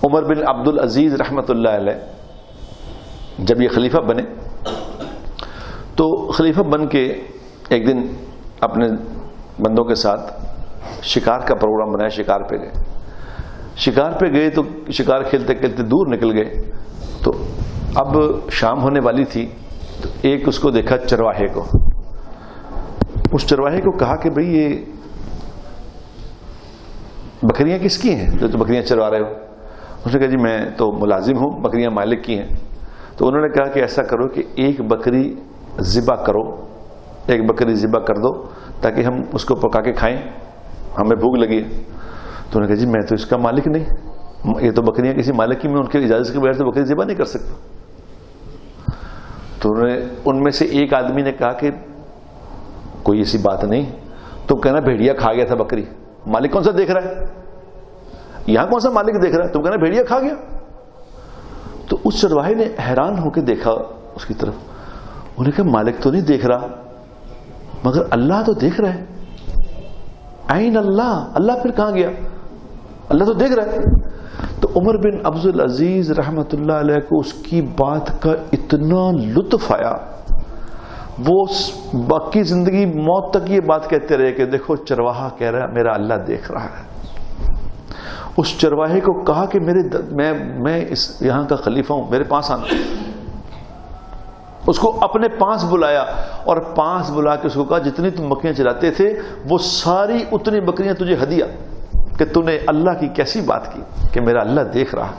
عمر بن عبد العزیز رحمۃ اللہ علیہ جب یہ خلیفہ بنے تو خلیفہ بن کے ایک دن اپنے بندوں کے ساتھ شکار کا پروگرام بنایا. شکار پہ گئے تو شکار کھیلتے کھیلتے دور نکل گئے. تو اب شام ہونے والی تھی تو ایک اس کو دیکھا چرواہے کو. اس چرواہے کو کہا کہ بھئی یہ بکریاں کس کی ہیں جو تو بکریاں چروا رہے ہو؟ اس نے کہا جی میں تو ملازم ہوں, بکریاں مالک کی ہیں. تو انہوں نے کہا کہ ایسا کرو کہ ایک بکری ذبح کرو, ایک بکری ذبح کر دو تاکہ ہم اس کو پکا کے کھائیں, ہمیں بھوک لگی ہے. تو انہوں نے کہا جی میں تو اس کا مالک نہیں, یہ تو بکریاں کسی مالک کی, میں ان کی اجازت کے بغیر تو بکری ذبح نہیں کر سکتا. تو انہوں نے ان میں سے ایک آدمی نے کہا کہ کوئی ایسی بات نہیں, تو کہنا بھیڑیا کھا گیا تھا بکری, مالک کون سا دیکھ رہا ہے, یہاں کون سا مالک دیکھ رہا ہے, تم کہنا بھیڑیا کھا گیا. تو اس چرواہے نے حیران ہو کے دیکھا اس کی طرف. انہوں نے کہا مالک تو نہیں دیکھ رہا مگر اللہ تو دیکھ رہا ہے. عین اللہ, اللہ پھر کہاں گیا, اللہ تو دیکھ رہا ہے. تو عمر بن عبد العزیز رحمۃ اللہ علیہ کو اس کی بات کا اتنا لطف آیا, وہ باقی زندگی موت تک یہ بات کہتے رہے کہ دیکھو چرواہا کہہ رہا ہے میرا اللہ دیکھ رہا ہے. اس چرواہے کو کہا کہ میں اس یہاں کا خلیفہ ہوں, میرے پاس آنا. اس کو اپنے پاس بلایا اور پاس بلا کے اس کو کہا جتنی تم بکریاں چلاتے تھے وہ ساری اتنی بکریاں تجھے ہدیہ, کہ تو نے اللہ کی کیسی بات کی کہ میرا اللہ دیکھ رہا.